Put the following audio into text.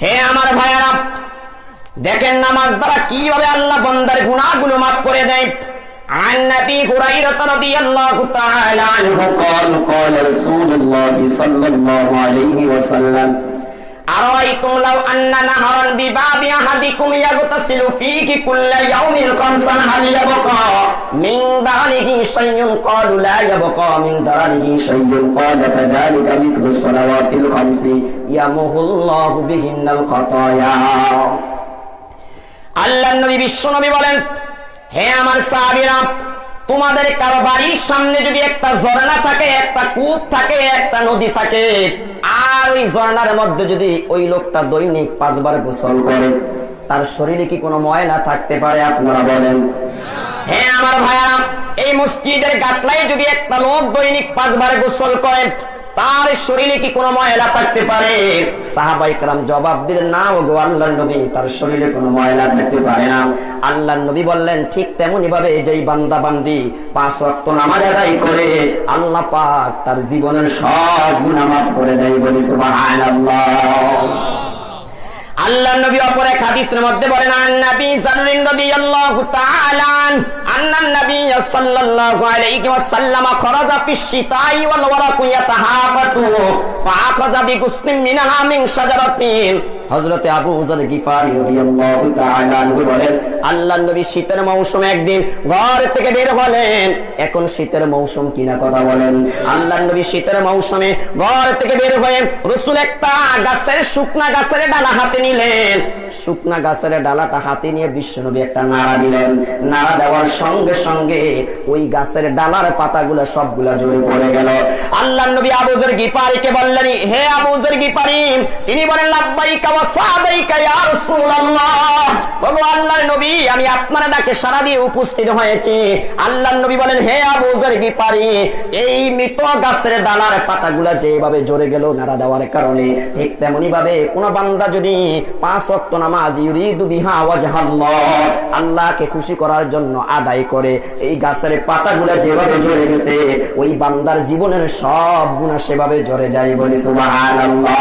হে আমার ভাইয়েরা, দেখেন নামাজ দ্বারা কিভাবে আল্লাহ বান্দার গুনাহগুলো মাফ করে দেয়। عن نبي هريرة رضي الله تعالى عنه قال قال رسول الله صلى الله عليه وسلم أرأيتم لو أن نهرا بباب أحدكم يغتسل فيه كل يوم خمسا هل يبقى من درنه شيء؟ قالوا لا يبقى من درنه شيء قال فذلك مثل الصلوات الخمس يمحو الله بهن الخطايا। আল্লাহর নবী বিশ্ব নবী বলেন, হে আমার সাহাবীরা, তোমাদের কারো বাড়ির সামনে যদি একটা ঝর্ণা থাকে, একটা কূপ থাকে, একটা নদী থাকে, আর ওই ঝর্ণার মধ্যে যদি ওই লোকটা দৈনিক 5 বার গোসল করে, তার শরীরে কি কোনো ময়লা থাকতে পারে? আপনারা বলেন। হে আমার ভাইরা, এই মসজিদের গাটলায় যদি একটা লোক দৈনিক 5 বার গোসল করে, তার শরীরে কি কোনো ময়লা থাকতে পারে? সাহাবায়ে কেরাম জবাব দিলেন, না ওগো আল্লাহর নবী, তার শরীরে কোনো ময়লা থাকতে পারে না। আল্লাহর নবী বললেন, ঠিক তেমনি ভাবে যেই বান্দা বান্দি 5 ওয়াক্ত নামাজ আদায় করে, আল্লাহ পাক তার জীবনের সব গুনাহ মাফ করে দেয়। বলি সুবহানাল্লাহ। আল্লাহর নবী অপর এক হাদিসের মধ্যে বলেন, আন নবী রাদিয়াল্লাহু তাআলা আন্নান নবী সাল্লাল্লাহু আলাইহি ওয়াসাল্লাম খরাজা ফিশ শিতাই ওয়াল ওয়ারাকু ইয়াতাহাফাতু ফাআখাযা বিগুসলিন মিনহা মিন শাজারাতিন। হযরতে আবু যর গিফারি রাদিয়াল্লাহু তাআলা আনহু বলেন, আল্লাহর নবী শীতের মৌসুমে একদিন ঘর থেকে বের হলেন। এখন শীতের মৌসুম কিনা কথা বলেন। আল্লাহর নবী শীতের মৌসুমে ঘর থেকে বের হয়ে রাসূল একটা গাছের শুকনা গাছের ডালা হাতে নিলেন। শুকনা গাছের ডালাটা হাতে নিয়ে বিশ্বনবী একটা নাড়া দিলেন। নাড়া দেওয়ার সঙ্গে সঙ্গে ওই গাছের ডালার পাতাগুলো সবগুলা ঝরে পড়ে গেল। আল্লাহর নবী আবু যর গিফারিকে বললেন, হে আবু যর গিফারি। তিনি বলেন, লাব্বাইকা ওয়া সাদাইকা ইয়া রাসূলুল্লাহ। ওগো আল্লাহর নবী, আমি আপনার ডাকে সাড়া দিয়ে উপস্থিত হয়েছি। আল্লাহর নবী বলেন, হে আবু যর গিফারি, এই মৃত গাছের ডালার পাতাগুলা যেভাবে ঝরে গেল নাড়া দেওয়ার কারণে, ঠিক তেমনি ভাবে কোন বান্দা যদি 5 ওয়াক্ত নামাজ ইউরিদু বিহা ওয়াজহাল্লাহ, আল্লাহকে খুশি করার জন্য আদায় করে, এই গাছের পাতাগুলা যেভাবে ঝরে গেছে, ওই বান্দার জীবনের সব গুনাহ সেভাবে ঝরে যায়। বলি সুবহানাল্লাহ।